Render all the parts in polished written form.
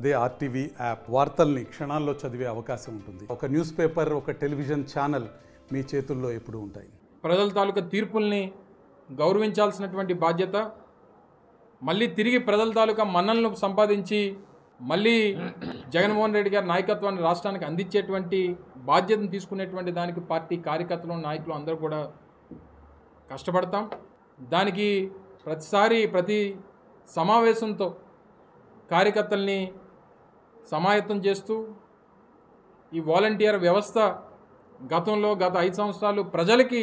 అదే RTV app వార్తల్ని క్షణాల్లో చదివే అవకాశం ఉంటుంది. ఒక న్యూస్ పేపర్, ఒక టెలివిజన్ ఛానల్ మీ చేతుల్లో ఎప్పుడూ ఉంటాయి. ప్రజల తాలూకా తీర్పుల్ని గౌరవించాల్సినటువంటి బాధ్యత, మళ్ళీ తిరిగి ప్రజల తాలూకా మన్నలను సంపాదించి మళ్ళీ జగన్మోహన్ రెడ్డి గారి నాయకత్వాన్ని రాష్ట్రానికి అందించేటువంటి బాధ్యతను తీసుకునేటువంటి దానికి పార్టీ కార్యకర్తలు, నాయకులు అందరూ కూడా కష్టపడతాం. దానికి ప్రతిసారి ప్రతి సమావేశంతో కార్యకర్తల్ని సమాయత్తం చేస్తూ ఈ వాలంటీర్ వ్యవస్థ గత 5 సంవత్సరాలు ప్రజలకి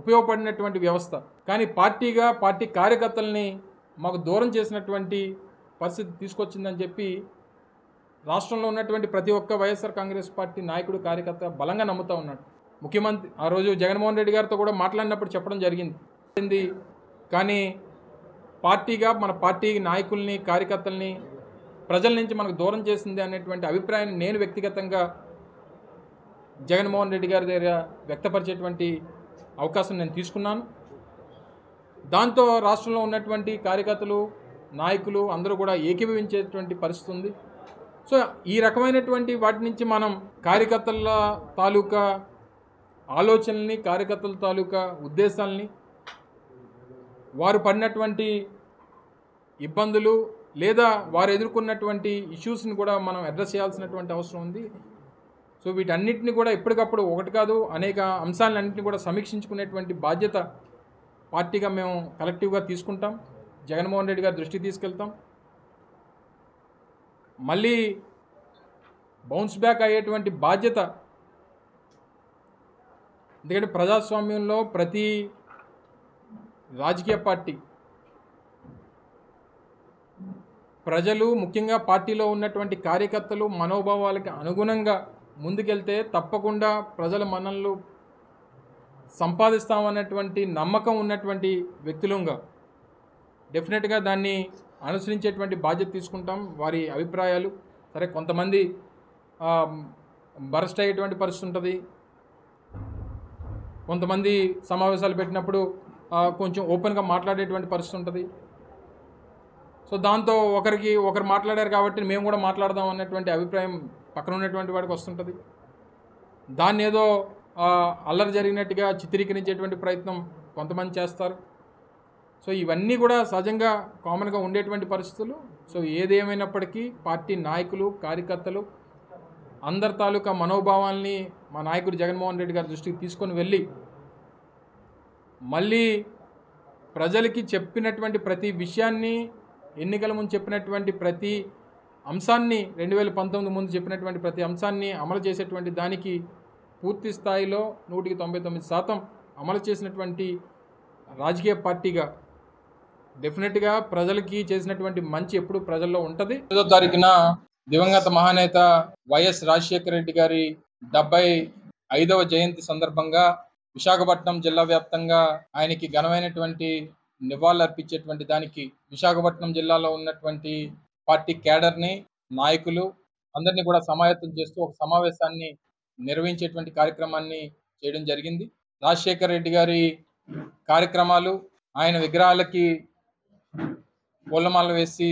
ఉపయోగపడినటువంటి వ్యవస్థ, కానీ పార్టీ కార్యకర్తల్ని మాకు దూరం చేసినటువంటి పరిస్థితి తీసుకొచ్చిందని చెప్పి రాష్ట్రంలో ఉన్నటువంటి ప్రతి ఒక్క వైఎస్ఆర్ కాంగ్రెస్ పార్టీ నాయకుడు, కార్యకర్త బలంగా నమ్ముతూ ఉన్నాడు. ముఖ్యమంత్రి ఆ రోజు జగన్మోహన్ రెడ్డి గారితో కూడా మాట్లాడినప్పుడు చెప్పడం జరిగింది. కానీ మన పార్టీ నాయకుల్ని, కార్యకర్తల్ని ప్రజల నుంచి మనకు దూరం చేసింది అనేటువంటి అభిప్రాయాన్ని నేను వ్యక్తిగతంగా జగన్మోహన్ రెడ్డి గారి దగ్గర వ్యక్తపరిచేటువంటి అవకాశం నేను తీసుకున్నాను. దాంతో రాష్ట్రంలో ఉన్నటువంటి కార్యకర్తలు, నాయకులు అందరూ కూడా ఏకీభవించేటువంటి పరిస్థితి ఉంది. సో ఈ రకమైనటువంటి వాటి నుంచి మనం కార్యకర్తల తాలూకా ఆలోచనల్ని, కార్యకర్తల తాలూకా ఉద్దేశాలని, వారు పడినటువంటి ఇబ్బందులు లేదా వారు ఎదుర్కొన్నటువంటి ఇష్యూస్ని కూడా మనం అడ్రస్ చేయాల్సినటువంటి అవసరం ఉంది. సో వీటన్నిటిని కూడా ఎప్పటికప్పుడు ఒకటి కాదు అనేక అంశాలన్నింటినీ కూడా సమీక్షించుకునేటువంటి బాధ్యత పార్టీగా మేము కలెక్టివ్గా తీసుకుంటాం. జగన్మోహన్ రెడ్డి గారి దృష్టికి తీసుకెళ్తాం. మళ్ళీ బౌన్స్ బ్యాక్ అయ్యేటువంటి బాధ్యత, ఎందుకంటే ప్రజాస్వామ్యంలో ప్రతి రాజకీయ పార్టీ, ప్రజలు ముఖ్యంగా పార్టీలో ఉన్నటువంటి కార్యకర్తలు మనోభావాలకి అనుగుణంగా ముందుకెళ్తే తప్పకుండా ప్రజల మన్ననలు సంపాదిస్తామన్నటువంటి నమ్మకం ఉన్నటువంటి వ్యక్తులుగా డెఫినెట్గా దాన్ని అనుసరించేటువంటి బాధ్యత తీసుకుంటాం. వారి అభిప్రాయాలు సరే కొంతమంది బరస్ట్ అయ్యేటువంటి పరిస్థితి ఉంటుంది. కొంతమంది సమావేశాలు పెట్టినప్పుడు కొంచెం ఓపెన్గా మాట్లాడేటువంటి పరిస్థితి ఉంటుంది. సో దాంతో ఒకరు మాట్లాడారు కాబట్టి మేము కూడా మాట్లాడదాం అన్నటువంటి అభిప్రాయం పక్కన ఉన్నటువంటి వాడికి వస్తుంటుంది. దాన్ని ఏదో అల్లరి జరిగినట్టుగా చిత్రీకరించేటువంటి ప్రయత్నం కొంతమంది చేస్తారు. సో ఇవన్నీ కూడా సహజంగా కామన్గా ఉండేటువంటి పరిస్థితులు. సో ఏదేమైనప్పటికీ పార్టీ నాయకులు, కార్యకర్తలు అందరి తాలూకా మనోభావాల్ని మా నాయకుడు జగన్మోహన్ రెడ్డి గారి దృష్టికి తీసుకొని వెళ్ళి మళ్ళీ ప్రజలకి చెప్పినటువంటి ప్రతి విషయాన్ని, ఎన్నికల ముందు చెప్పినటువంటి ప్రతి అంశాన్ని, 2019 ముందు చెప్పినటువంటి ప్రతి అంశాన్ని అమలు చేసేటువంటి దానికి పూర్తి స్థాయిలో 199% అమలు చేసినటువంటి రాజకీయ పార్టీగా డెఫినెట్గా ప్రజలకి చేసినటువంటి మంచి ఎప్పుడు ప్రజల్లో ఉంటుంది. 5వ తారీఖున దివంగత మహానేత వైఎస్ రాజశేఖర రెడ్డి గారి 75వ జయంతి సందర్భంగా విశాఖపట్నం జిల్లా వ్యాప్తంగా ఆయనకి ఘనమైనటువంటి నివాళులు అర్పించేటువంటి దానికి విశాఖపట్నం జిల్లాలో ఉన్నటువంటి పార్టీ క్యాడర్ని, నాయకులు అందరినీ కూడా సమాయత్తం చేస్తూ ఒక సమావేశాన్ని నిర్వహించేటువంటి కార్యక్రమాన్ని చేయడం జరిగింది. రాజశేఖర రెడ్డి గారి కార్యక్రమాలు, ఆయన విగ్రహాలకి పూలమాలలు వేసి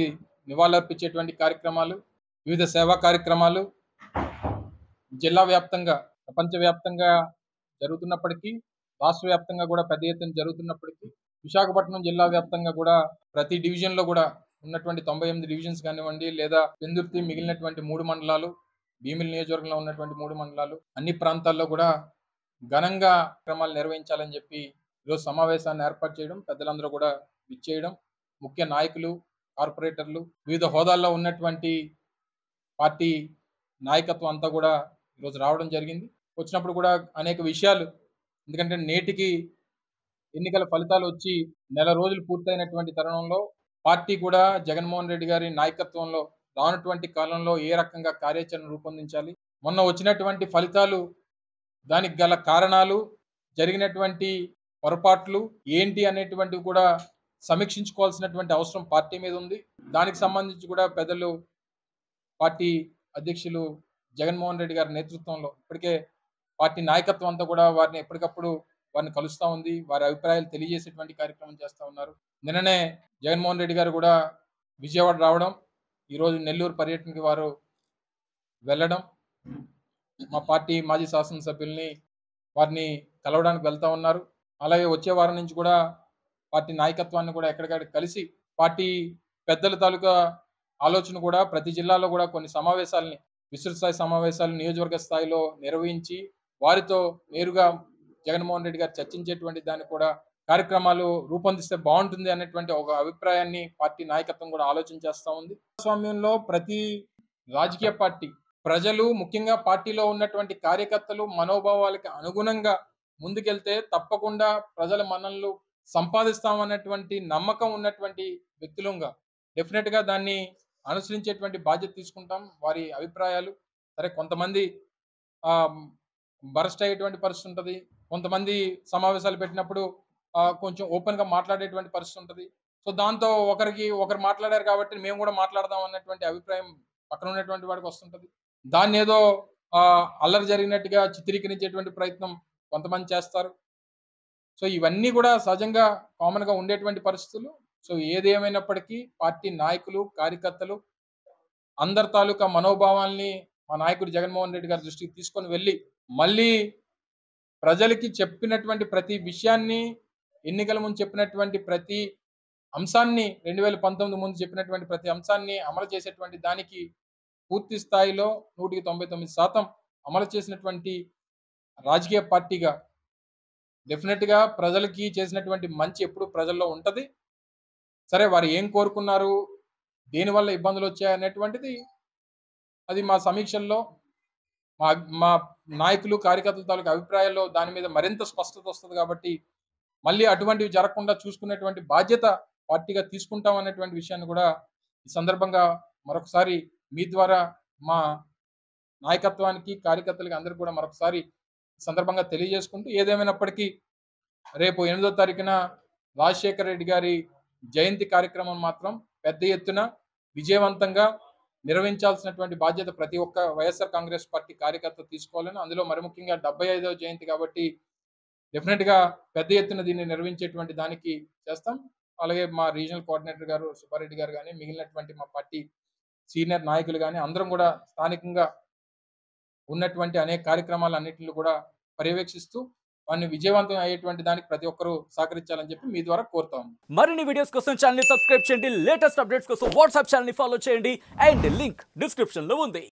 నివాళులర్పించేటువంటి కార్యక్రమాలు, వివిధ సేవా కార్యక్రమాలు జిల్లా వ్యాప్తంగా, ప్రపంచవ్యాప్తంగా జరుగుతున్నప్పటికీ, రాష్ట్ర వ్యాప్తంగా కూడా పెద్ద ఎత్తున జరుగుతున్నప్పటికీ, విశాఖపట్నం జిల్లా వ్యాప్తంగా కూడా ప్రతి డివిజన్లో కూడా ఉన్నటువంటి 98 డివిజన్స్ కానివ్వండి, లేదా పెందుర్తి మిగిలినటువంటి 3 మండలాలు, భీమిలి నియోజకవర్గంలో ఉన్నటువంటి 3 మండలాలు, అన్ని ప్రాంతాల్లో కూడా ఘనంగా కార్యక్రమాలు నిర్వహించాలని చెప్పి ఈరోజు సమావేశాన్ని ఏర్పాటు చేయడం, పెద్దలందరూ కూడా విచ్చేయడం, ముఖ్య నాయకులు, కార్పొరేటర్లు, వివిధ హోదాల్లో ఉన్నటువంటి పార్టీ నాయకత్వం అంతా కూడా ఈరోజు రావడం జరిగింది. వచ్చినప్పుడు కూడా అనేక విషయాలు, ఎందుకంటే నేటికి ఎన్నికల ఫలితాలు వచ్చి నెల రోజులు పూర్తయినటువంటి తరుణంలో పార్టీ కూడా జగన్మోహన్ రెడ్డి గారి నాయకత్వంలో రానటువంటి కాలంలో ఏ రకంగా కార్యాచరణ రూపొందించాలి, మొన్న వచ్చినటువంటి ఫలితాలు, దానికి గల కారణాలు, జరిగినటువంటి పొరపాట్లు ఏంటి అనేటువంటివి కూడా సమీక్షించుకోవాల్సినటువంటి అవసరం పార్టీ మీద ఉంది. దానికి సంబంధించి కూడా పెద్దలు పార్టీ అధ్యక్షులు జగన్మోహన్ రెడ్డి గారి నేతృత్వంలో ఇప్పటికే పార్టీ నాయకత్వం అంతా కూడా వారిని ఎప్పటికప్పుడు వారిని కలుస్తూ ఉంది, వారి అభిప్రాయాలు తెలియజేసేటువంటి కార్యక్రమం చేస్తూ ఉన్నారు. నిన్ననే జగన్మోహన్ రెడ్డి గారు కూడా విజయవాడ రావడం, ఈరోజు నెల్లూరు పర్యటనకి వారు వెళ్ళడం, మా పార్టీ మాజీ శాసనసభ్యుల్ని వారిని కలవడానికి వెళ్తా ఉన్నారు. అలాగే వచ్చే వారం నుంచి కూడా పార్టీ నాయకత్వాన్ని కూడా ఎక్కడికక్కడ కలిసి పార్టీ పెద్దల తాలూకా ఆలోచన కూడా ప్రతి జిల్లాలో కూడా కొన్ని సమావేశాలని, విస్తృత స్థాయి సమావేశాలు నియోజకవర్గ స్థాయిలో నిర్వహించి వారితో నేరుగా జగన్మోహన్ రెడ్డి గారు చర్చించేటువంటి దాన్ని కూడా కార్యక్రమాలు రూపొందిస్తే బాగుంటుంది అనేటువంటి ఒక అభిప్రాయాన్ని పార్టీ నాయకత్వం కూడా ఆలోచన చేస్తా ఉంది. ప్రజాస్వామ్యంలో ప్రతి రాజకీయ పార్టీ ప్రజలు, ముఖ్యంగా పార్టీలో ఉన్నటువంటి కార్యకర్తలు మనోభావాలకి అనుగుణంగా ముందుకెళ్తే తప్పకుండా ప్రజల మన్ననలు సంపాదిస్తామన్నటువంటి నమ్మకం ఉన్నటువంటి వ్యక్తులుగా డెఫినెట్ గా దాన్ని అనుసరించేటువంటి బాధ్యత తీసుకుంటాం. వారి అభిప్రాయాలు సరే, కొంతమంది బరస్ట్ అయ్యేటువంటి పరిస్థితి ఉంటుంది, కొంతమంది సమావేశాలు పెట్టినప్పుడు కొంచెం ఓపెన్ గా మాట్లాడేటువంటి పరిస్థితి ఉంటుంది. సో దాంతో ఒకరు మాట్లాడారు కాబట్టి మేము కూడా మాట్లాడదాం అన్నటువంటి అభిప్రాయం పక్కన ఉన్నటువంటి వాడికి వస్తుంటది. దాన్ని ఏదో అల్లరి జరిగినట్టుగా చిత్రీకరించేటువంటి ప్రయత్నం కొంతమంది చేస్తారు. సో ఇవన్నీ కూడా సహజంగా కామన్ గా ఉండేటువంటి పరిస్థితులు. సో ఏది ఏమైనప్పటికీ పార్టీ నాయకులు, కార్యకర్తలు అందరి తాలూకా మనోభావాల్ని మా నాయకుడు జగన్మోహన్ రెడ్డి గారి దృష్టికి తీసుకొని వెళ్ళి మళ్ళీ ప్రజలకి చెప్పినటువంటి ప్రతి విషయాన్ని, ఎన్నికల ముందు చెప్పినటువంటి ప్రతి అంశాన్ని, 2019 ముందు చెప్పినటువంటి ప్రతి అంశాన్ని అమలు చేసేటువంటి దానికి పూర్తి స్థాయిలో 199% అమలు చేసినటువంటి రాజకీయ పార్టీగా డెఫినెట్ గా ప్రజలకి చేసినటువంటి మంచి ఎప్పుడు ప్రజల్లో ఉంటది. సరే, వారు ఏం కోరుకున్నారు, దేనివల్ల ఇబ్బందులు వచ్చాయి అనేటువంటిది అది మా సమీక్షల్లో మా నాయకులు, కార్యకర్తల తాలూకు అభిప్రాయాల్లో దాని మీద మరింత స్పష్టత వస్తుంది. కాబట్టి మళ్ళీ అటువంటివి జరగకుండా చూసుకునేటువంటి బాధ్యత పార్టీగా తీసుకుంటాం అనేటువంటి విషయాన్ని కూడా ఈ సందర్భంగా మరొకసారి మీ ద్వారా మా నాయకత్వానికి, కార్యకర్తలకి అందరికీ కూడా మరొకసారి సందర్భంగా తెలియజేసుకుంటూ, ఏదేమైనప్పటికీ రేపు 8వ తారీఖున రాజశేఖర రెడ్డి గారి జయంతి కార్యక్రమం మాత్రం పెద్ద ఎత్తున విజయవంతంగా నిర్వహించాల్సినటువంటి బాధ్యత ప్రతి ఒక్క వైఎస్ఆర్ కాంగ్రెస్ పార్టీ కార్యకర్త తీసుకోవాలని, అందులో మరి ముఖ్యంగా 75వ జయంతి కాబట్టి డెఫినెట్ గా పెద్ద ఎత్తున దీన్ని నిర్వహించేటువంటి దానికి చేస్తాం. అలాగే మా రీజనల్ కోఆర్డినేటర్ గారు సుబ్బారెడ్డి గారు కానీ, మిగిలినటువంటి మా పార్టీ సీనియర్ నాయకులు కానీ అందరం కూడా స్థానికంగా ఉన్నటువంటి అనేక కార్యక్రమాలన్నింటిని కూడా పర్యవేక్షిస్తూ వారిని విజయవంతం అయ్యేటువంటి దానికి ప్రతి ఒక్కరూ సహకరించాలని చెప్పి మీ ద్వారా కోరుతాం. మరిన్ని వీడియోస్ కోసం ఛానల్ ని సబ్స్క్రైబ్ చేయండి, లేటెస్ట్ అప్డేట్స్ కోసం వాట్సాప్ ఛానల్ ని ఫాలో చేయండి అండ్ లింక్ డిస్క్రిప్షన్ లో ఉంది.